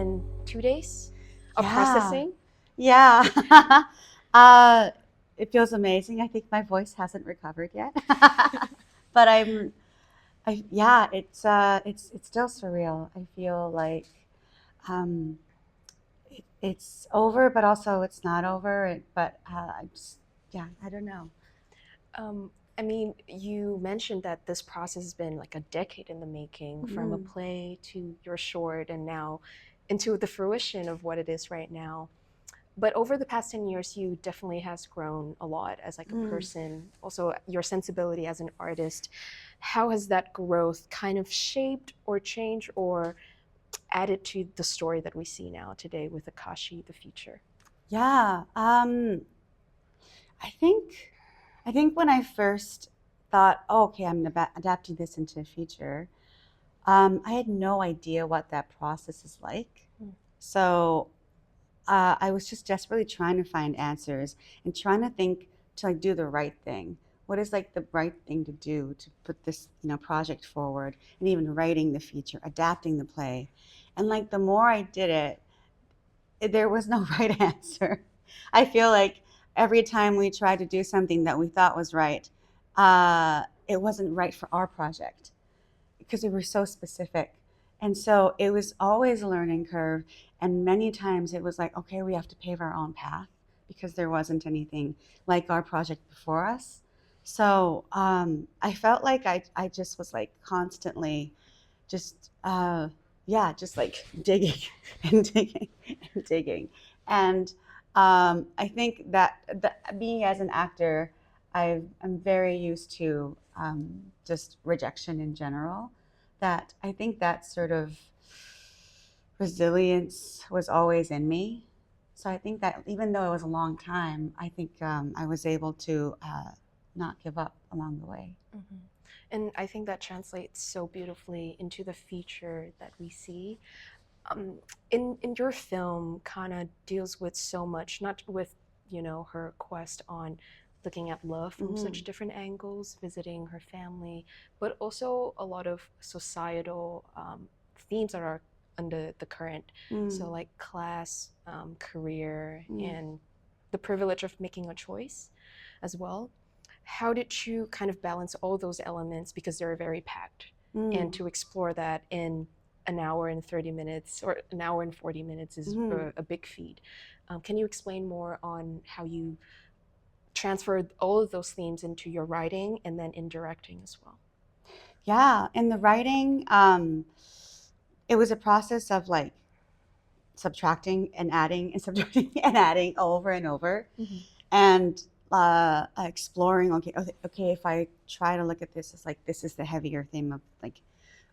been 2 days of Yeah, processing. yeah. uh, it feels amazing. I think my voice hasn't recovered yet, but yeah, it's still surreal. I feel like um, it's over, but also it's not over. But I just, yeah, I don't know. Um, I mean, you mentioned that this process has been like a decade in the making, from a Mm, play to your short, and now into the fruition of what it is right now. But over the past 10 years, you definitely has grown a lot as like a mm. person. Also, your sensibility as an artist. How has that growth kind of shaped or changed or added to the story that we see now today with Akashi, the future? Yeah. I think I think when I first thought, oh, okay, I'm adapting this into a feature. I had no idea what that process is like. Mm. So I was just desperately trying to find answers and trying to think to like do the right thing. What is like the right thing to do to put this, project forward, and even writing the feature, adapting the play. And like the more I did it, there was no right answer. I feel like every time we tried to do something that we thought was right, it wasn't right for our project because we were so specific. And so it was always a learning curve. And many times it was like, okay, we have to pave our own path because there wasn't anything like our project before us. So I felt like I just was like constantly just, yeah, just like digging and digging and digging. And I think that me as an actor, I'm very used to just rejection in general. That I think that sort of resilience was always in me. So I think that even though it was a long time, I think I was able to not give up along the way. Mhm. And I think that translates so beautifully into the feature that we see. In your film, Kana deals with so much, not with her quest on looking at love from Hmm. such different angles, visiting her family, but also a lot of societal themes that are under the current. So Mm, like class, career, mm, and the privilege of making a choice as well. How did you kind of balance all those elements, because they're very packed, and mm, to explore that in an hour and 30 minutes, or an hour and 40 minutes is mm. a big feat. Can you explain more on how you transferred all of those themes into your writing and then in directing as well? Yeah, in the writing, it was a process of like subtracting and adding and subtracting and adding over and over, Mm-hmm. and exploring. Okay, okay, if I try to look at this as like this is the heavier theme of like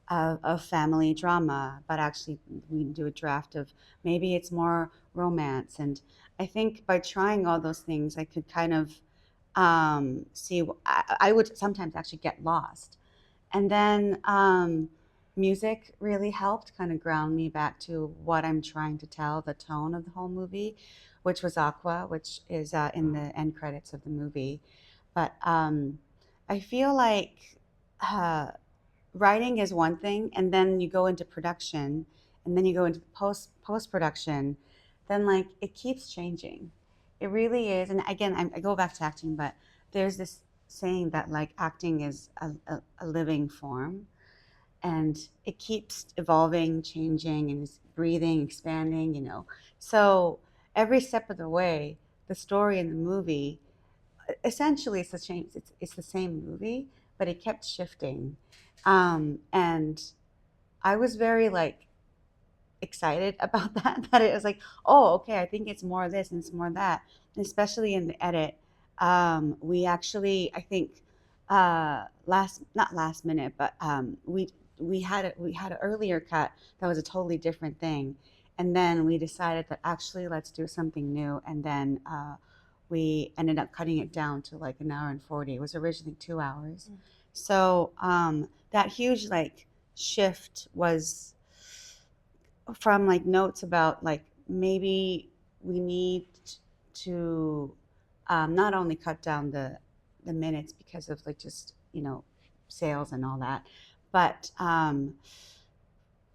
of family drama, but actually we do a draft of maybe it's more romance. And I think by trying all those things, I could kind of see. I would sometimes actually get lost, and then music really helped kind of ground me back to what I'm trying to tell, the tone of the whole movie, which was Aqua, which is in the end credits of the movie. But I feel like uh, writing is one thing, and then you go into production, and then you go into post production, then like it keeps changing. It really is. And again, I go back to acting, but there's this saying that like acting is a living form, and it keeps evolving, changing, and it's breathing, expanding. So every step of the way, the story in the movie essentially it's the same movie, but it kept shifting. And I was very like excited about that it was like, oh, okay, I think it's more of this and it's more of that. And especially in the edit, we actually, I think, last not last minute, but we had an earlier cut that was a totally different thing, and then we decided that actually let's do something new, and then we ended up cutting it down to like an hour and 40. It was originally 2 hours. So that huge like shift was from like notes about like maybe we need to not only cut down the minutes because of like just sales and all that, but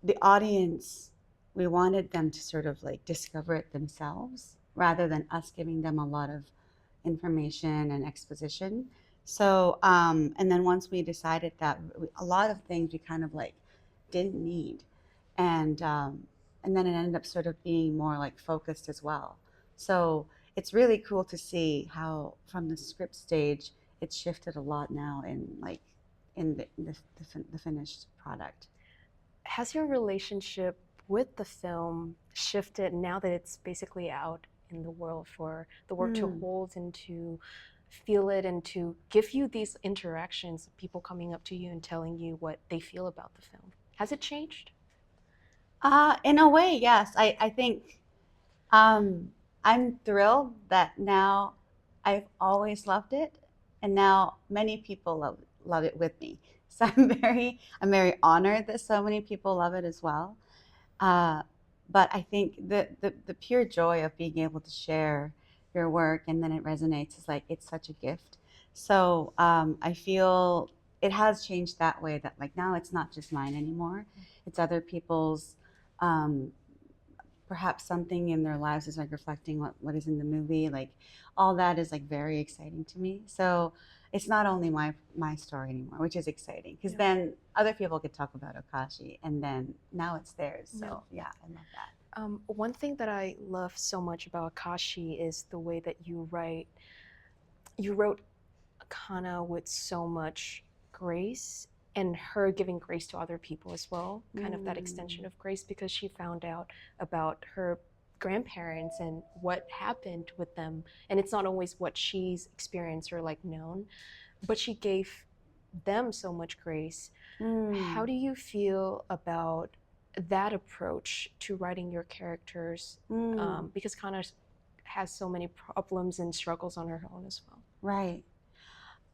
the audience we wanted them to sort of like discover it themselves rather than us giving them a lot of information and exposition. So, and then once we decided that a lot of things we kind of like didn't need, and and then it ended up sort of being more like focused as well. So it's really cool to see how from the script stage it's shifted a lot now in like in the finished product. Has your relationship with the film shifted now that it's basically out in the world for the work to Mm. hold and to feel it and to give you these interactions, people coming up to you and telling you what they feel about the film? Has it changed? In a way, yes. I think um, I'm thrilled that now I've always loved it, and now many people love it with me. So I'm very honored that so many people love it as well. Uh, but I think the pure joy of being able to share your work and then it resonates is like it's such a gift. So I feel it has changed that way that like now it's not just mine anymore. It's other people's um, perhaps something in their lives is like reflecting what is in the movie. Like all that is like very exciting to me. So it's not only my story anymore, which is exciting because Yeah. then other people could talk about Akashi and then now it's theirs. Yeah. So yeah, I love that. One thing that I love so much about Akashi is the way that you write. You wrote Kana with so much grace and her giving grace to other people as well, kind of that extension Mm. of grace because she found out about her grandparents and what happened with them. And it's not always what she's experienced or like known, but she gave them so much grace. How Mm. do you feel about that approach to writing your characters? Mm. Because Kana has so many problems and struggles on her own as well. Right.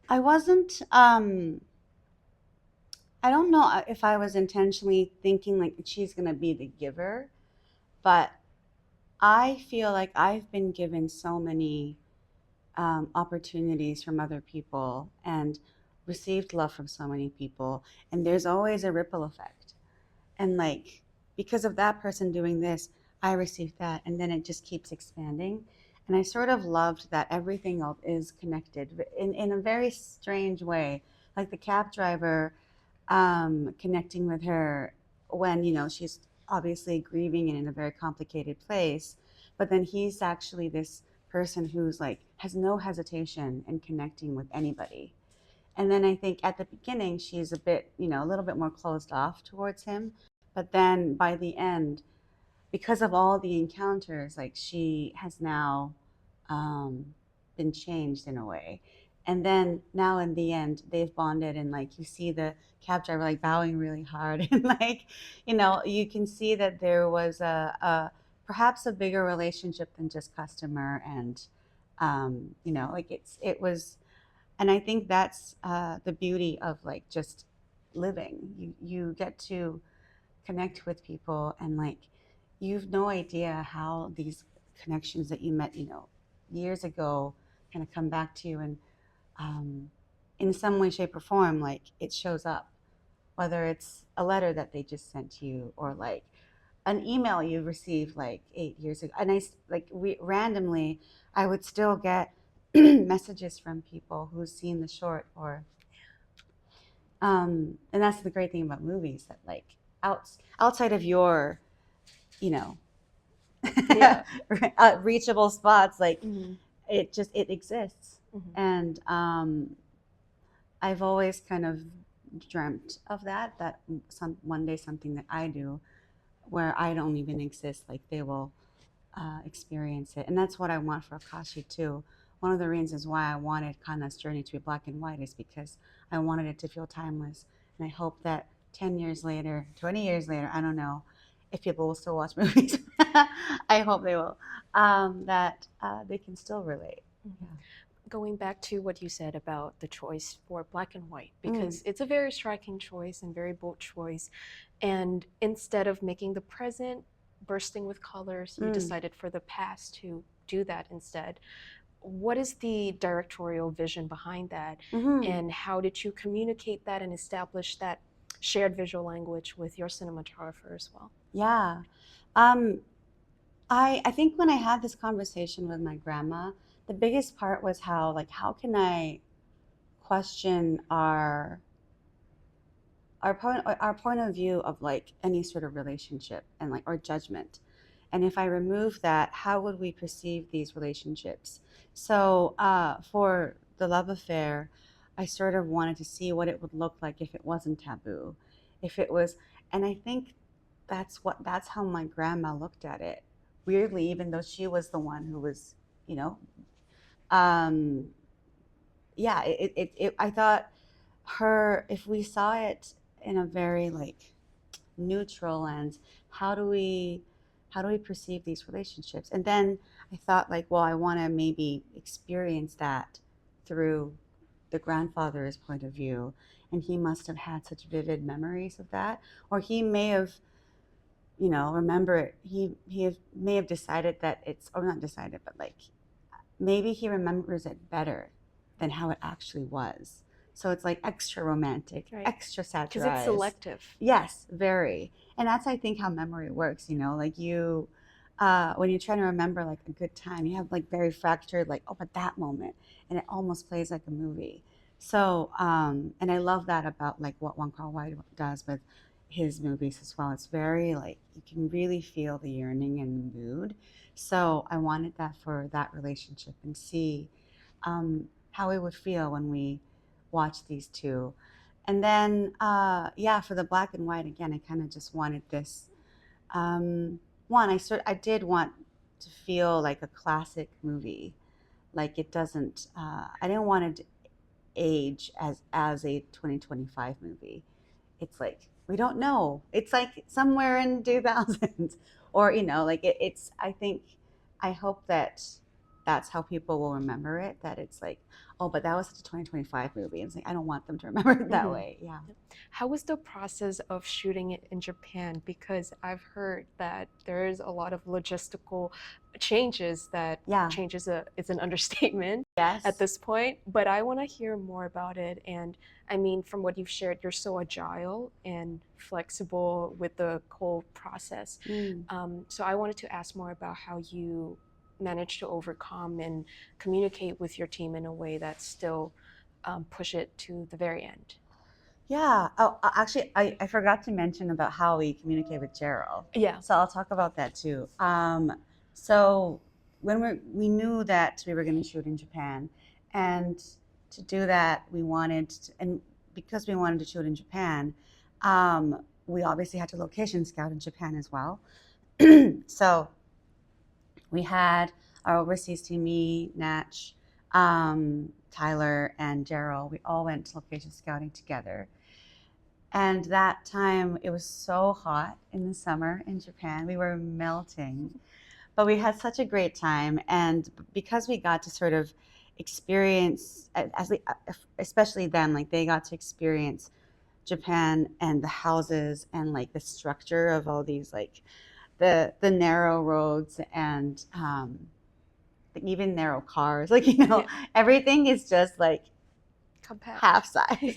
I wasn't I don't know if I was intentionally thinking like she's gonna be the giver, but I feel like I've been given so many opportunities from other people and received love from so many people. And there's always a ripple effect. And like, because of that person doing this, I received that. And then it just keeps expanding. And I sort of loved that everything else is connected in a very strange way. Like the cab driver connecting with her when, she's obviously grieving and in a very complicated place. But then he's actually this person who's like has no hesitation in connecting with anybody. And then I think at the beginning she's a bit, a little bit more closed off towards him. But then by the end, because of all the encounters, like she has now um, been changed in a way. And then now in the end, they've bonded, and like you see the cab driver like bowing really hard, and like you can see that there was a perhaps a bigger relationship than just customer, and like it was, and I think that's the beauty of like just living. You get to connect with people and like you've no idea how these connections that you met years ago kind of come back to you and in some way shape or form like it shows up, whether it's a letter that they just sent you or like an email you received like 8 years ago. And like we randomly I would still get messages from people who's seen the short or and that's the great thing about movies that like outside of your you know Yeah. reachable spots like Mm-hmm. it exists. Mm-hmm. And I've always kind of dreamt of that some one day something that I do where I don't even exist like they will experience it. And that's what I want for Akashi too. One of the reasons why I wanted Kana's journey to be black and white is because I wanted it to feel timeless. And I hope that 10 years later, 20 years later, I don't know if people will still watch movies. I hope they will, that they can still relate. Mm-hmm. Yeah. Going back to what you said about the choice for black and white, Mm. because it's a very striking choice and very bold choice. And instead of making the present bursting with colors, you Mm. decided for the past to do that instead. What is the directorial vision behind that? Mm-hmm. And how did you communicate that and establish that shared visual language with your cinematographer as well? Yeah. Um, I think when I had this conversation with my grandma, the biggest part was how can I question our point of view of like any sort of relationship and like or judgment. And if I remove that, how would we perceive these relationships? So for the love affair, I sort of wanted to see what it would look like if it wasn't taboo, if it was, and I think that's how my grandma looked at it. Weirdly, even though she was the one who was, you know, um, yeah, I thought her if we saw it in a very like neutral lens, how do we how do we perceive these relationships? And then I thought like, well, I want to maybe experience that through the grandfather's point of view, and he must have had such vivid memories of that, or he may have, remember may have decided that it's, or not decided, but like maybe he remembers it better than how it actually was. So it's like extra romantic, Right. extra Because it's satirized. selective. Yes, very. And that's, I think, how memory works, like when you're trying to remember like a good time, you have like very fractured, like, oh, but that moment, and it almost plays like a movie. So, and I love that about like what Wong Kar-wai does with his movies as well. It's very like, you can really feel the yearning and the mood. So I wanted that for that relationship and see how it would feel when we watch these two. And then, yeah, for the black and white, again, I kind of just wanted this. One, I did want to feel like a classic movie. Like it doesn't, I didn't want it to age as a 2025 movie. It's like, we don't know. It's like somewhere in 2000s or, like it's, I think, I hope that that's how people will remember it, that it's like, oh, but that was such a 2025 movie. And it's like, I don't want them to remember it that way. Yeah. How was the process of shooting it in Japan? Because I've heard that there is a lot of logistical changes that Yeah. changes is an understatement Yes. at this point. But I want to hear more about it. And I mean, from what you've shared, you're so agile and flexible with the whole process. So I wanted to ask more about how you managed to overcome and communicate with your team in a way that still push it to the very end. Yeah. Oh, actually, I forgot to mention about how we communicate with Gerald. Yeah. So I'll talk about that too. So when we knew that we were going to shoot in Japan, and to do that, and because we wanted to shoot in Japan, we obviously had to location scout in Japan as well. So we had our overseas team, me, Natch, Tyler, and Gerald. We all went location scouting together. And that time, it was so hot in the summer in Japan. We were melting, but we had such a great time. And because we got to sort of experience, especially them, like they got to experience Japan and the houses and like the structure of all these like the narrow roads and even narrow cars. Like Yeah. everything is just like Compact. half size.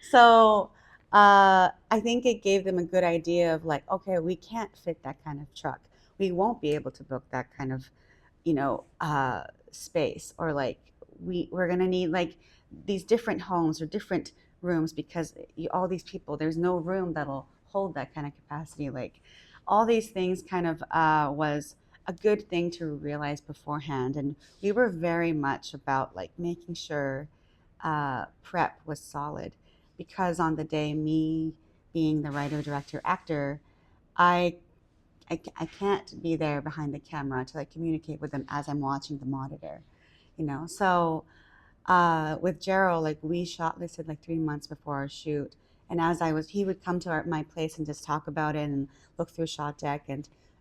So I think it gave them a good idea of like, okay, we can't fit that kind of truck. We won't be able to book that kind of, space, or like we're gonna need like these different homes or different rooms because all these people, there's no room that'll hold that kind of capacity. Like all these things kind of was a good thing to realize beforehand, and we were very much about like making sure prep was solid, because on the day, me being the writer, director, actor, I, I can't be there behind the camera to like communicate with them as I'm watching the monitor. So with Gerald, like we shortlisted like 3 months before our shoot, and he would come to my place and just talk about it and look through shot deck,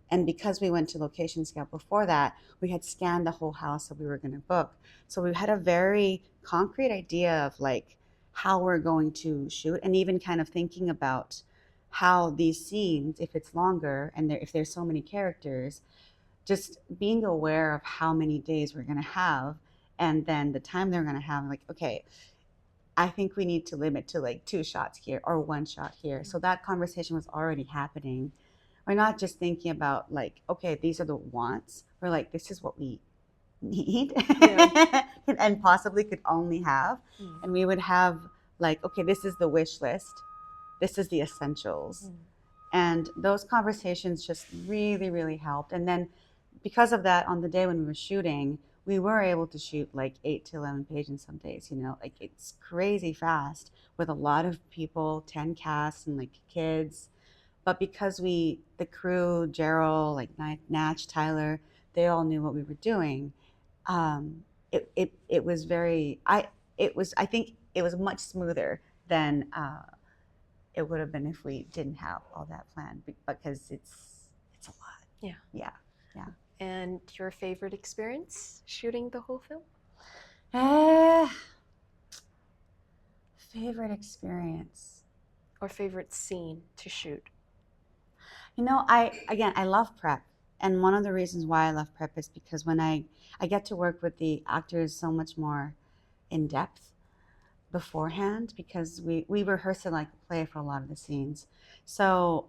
and because we went to location scout before that, we had scanned the whole house that we were going to book. So we had a very concrete idea of like how we're going to shoot, and even kind of thinking about how these scenes, if it's longer and if there's so many characters, just being aware of how many days we're going to have, and then the time they're going to have, like, okay, I think we need to limit to like 2 shots here or 1 shot here. So that conversation was already happening we're not just thinking about like, okay, these are the wants. We're like, this is what we need Yeah. and possibly could only have. Mm. And we would have like, okay, this is the wish list. This is the essentials. Mm. And those conversations just really, really helped. And then because of that, on the day when we were shooting, we were able to shoot like 8 to 11 pages some days, you know, like it's crazy fast with a lot of people, 10 casts and like kids. But because the crew, Gerald, like Natch, Tyler, they all knew what we were doing. It was I think it was much smoother than it would have been if we didn't have all that planned because it's a lot. Yeah. Yeah. Yeah. And your favorite experience shooting the whole film? Favorite experience. Or favorite scene to shoot? You know, I love prep. And one of the reasons why I love prep is because when I get to work with the actors so much more in depth beforehand because we rehearse it like a play for a lot of the scenes. So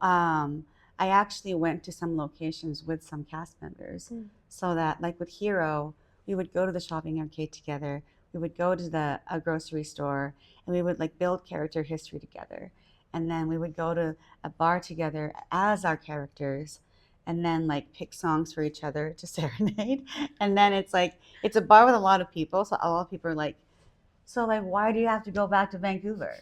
I actually went to some locations with some cast members so that like with Hero, we would go to the shopping arcade together. We would go to a grocery store and we would like build character history together. And then we would go to a bar together as our characters and then like pick songs for each other to serenade. And then it's like, it's a bar with a lot of people. So a lot of people are like, so like, why do you have to go back to Vancouver?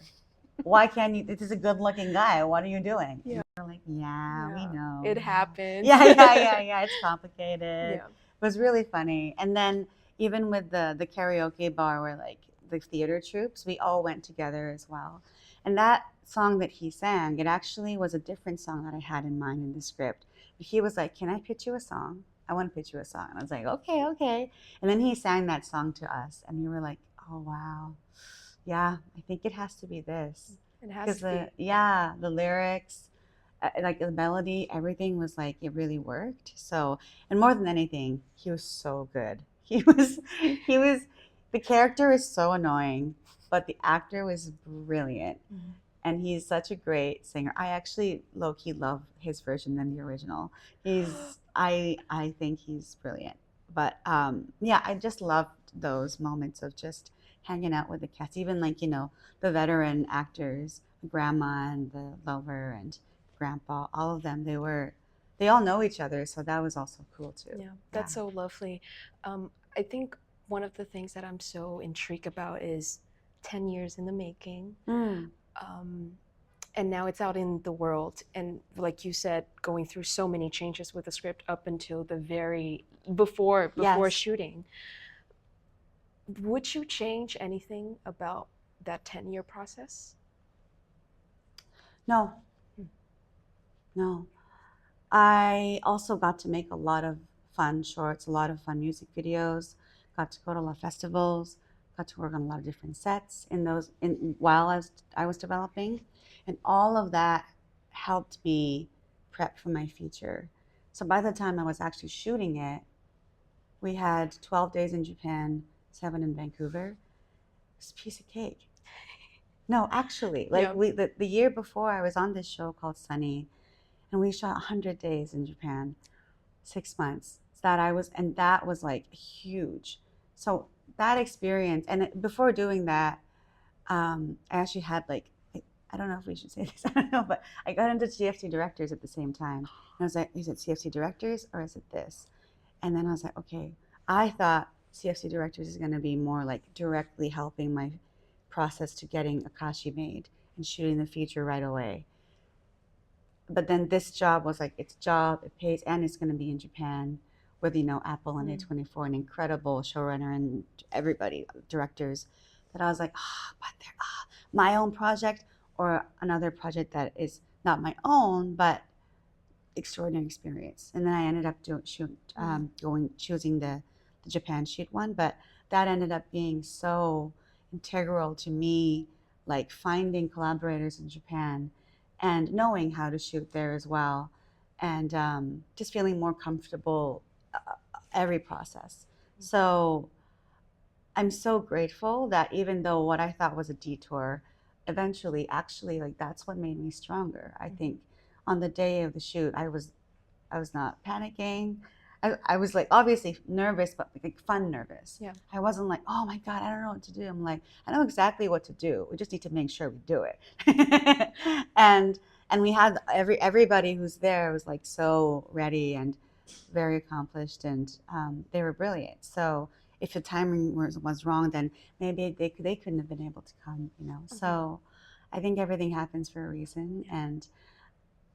Why can't you? This is a good-looking guy. What are you doing? Yeah. And we're like, yeah, we know. It happens. Yeah. It's complicated. Yeah. It was really funny. And then even with the karaoke bar where like the theater troops, we all went together as well. And that song that he sang, it actually was a different song that I had in mind in the script. He was like, can I pitch you a song? I want to pitch you a song. And I was like, okay. And then he sang that song to us. And we were like, oh, wow. Yeah, I think it has to be this. It has to be. The lyrics, like the melody, everything was like, it really worked. So, and more than anything, he was so good. The character is so annoying, but the actor was brilliant. Mm-hmm. And he's such a great singer. I actually low-key love his version than the original. I think he's brilliant. But yeah, I just loved those moments of just hanging out with the cast, even like, you know, the veteran actors, grandma and the lover and grandpa, all of them, they all know each other. So that was also cool too. Yeah, that's so lovely. I think one of the things that I'm so intrigued about is 10 years in the making. And now it's out in the world. And like you said, going through so many changes with the script up until the before Yes. shooting. Would you change anything about that 10-year process? No. No. I also got to make a lot of fun shorts, a lot of fun music videos, got to go to a lot of festivals, got to work on a lot of different sets while I was developing. And all of that helped me prep for my future. So by the time I was actually shooting it, we had 12 days in Japan, 7 in Vancouver. It was a piece of cake. No, actually, like the year before I was on this show called Sunny, and we shot 100 days in Japan, 6 months. And that was like huge. So that experience, and before doing that, I actually had like, I don't know if we should say this, I don't know, but I got into CFC directors at the same time. And I was like, is it CFC directors or is it this? And then I was like, okay, I thought CFC directors is going to be more like directly helping my process to getting AKASHI made and shooting the feature right away. But then this job was like, it's a job, it pays, and it's going to be in Japan with, you know, Apple and A24, an incredible showrunner and everybody, directors, that I was like, but they're my own project or another project that is not my own, but extraordinary experience. And then I ended up choosing the Japan shoot one, but that ended up being so integral to me, like finding collaborators in Japan and knowing how to shoot there as well, and just feeling more comfortable every process. So I'm so grateful that even though what I thought was a detour, eventually actually like that's what made me stronger. I think on the day of the shoot, I was not panicking. I was like obviously nervous, but like fun nervous. Yeah. I wasn't like, oh my God, I don't know what to do. I'm like, I know exactly what to do. We just need to make sure we do it. and we had everybody who's there was like so ready and very accomplished, and they were brilliant. So if the timing was wrong, then maybe they couldn't have been able to come, you know. So I think everything happens for a reason. And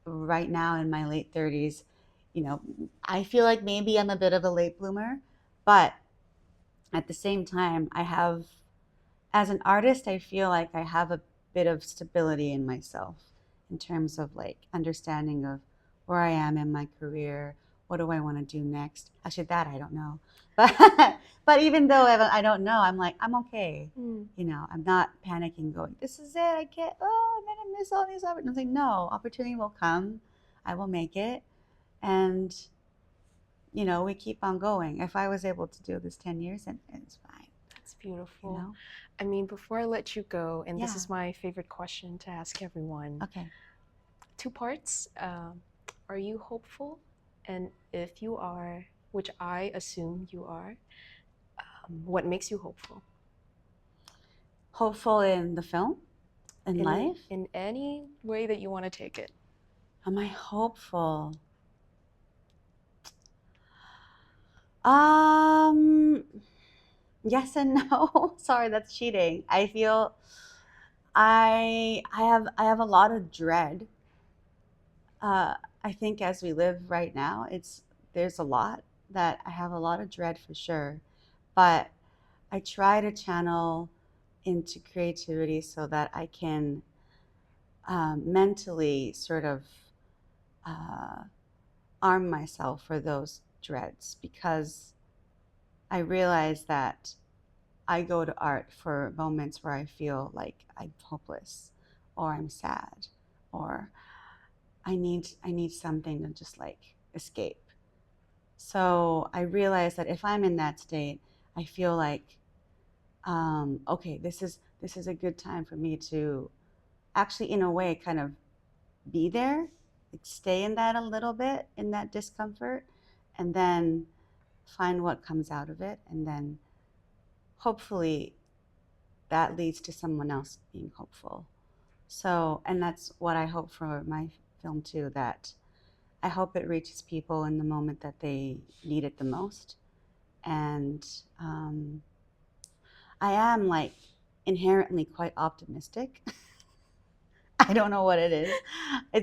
right now in my late 30s, you know, I feel like maybe I'm a bit of a late bloomer, but at the same time, I have, as an artist, I feel like I have a bit of stability in myself in terms of like understanding of where I am in my career. What do I want to do next? Actually, that I don't know. But even though I don't know, I'm like, I'm okay. You know, I'm not panicking going, this is it. I can't, oh, I'm going to miss all these opportunities. I'm like, no, opportunity will come. I will make it. And, you know, we keep on going. If I was able to do this 10 years, then it's fine. That's beautiful. You know? I mean, before I let you go, and this Yeah. is my favorite question to ask everyone. Okay. 2 parts. Are you hopeful? And if you are, which I assume you are, what makes you hopeful? Hopeful in the film? In life? In any way that you want to take it. Am I hopeful? Yes and no. Sorry, that's cheating. I feel I have a lot of dread. I think as we live right now, there's a lot that I have a lot of dread for sure. But I try to channel into creativity so that I can mentally sort of arm myself for those dreads, because I realize that I go to art for moments where I feel like I'm hopeless or I'm sad or I need something to just like escape. So I realize that if I'm in that state, I feel like okay, this is a good time for me to actually, in a way, kind of be there, like stay in that a little bit, in that discomfort, and then find what comes out of it, and then hopefully that leads to someone else being hopeful. So, and that's what I hope for my film too, that I hope it reaches people in the moment that they need it the most. And I am like inherently quite optimistic. I don't know what it is.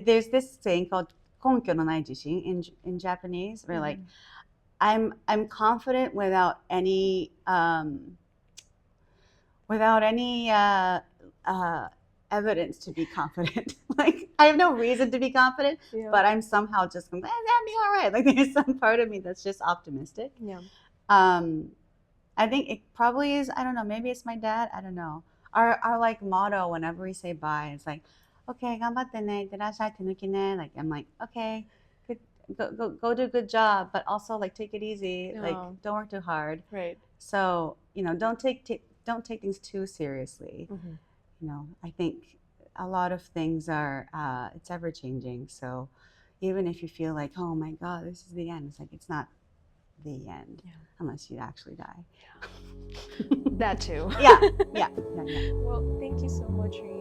There's this saying called 根拠のない自信 in Japanese, where like I'm confident without any evidence to be confident. Like I have no reason to be confident, but I'm somehow just going, that'd be all right. Like there's some part of me that's just optimistic. Yeah. I think it probably is. I don't know. Maybe it's my dad. I don't know. Our like motto whenever we say bye, it's like, okay, 頑張ってね, いってらっしゃい, 手抜きね. Like I'm like, okay, good, go do a good job, but also like take it easy. Like don't work too hard. Right. So you know, don't take things too seriously. You know, I think a lot of things are it's ever changing. So even if you feel like, oh my God, this is the end, it's like it's not the end unless you actually die. That too. Yeah. Well, thank you so much, Reen.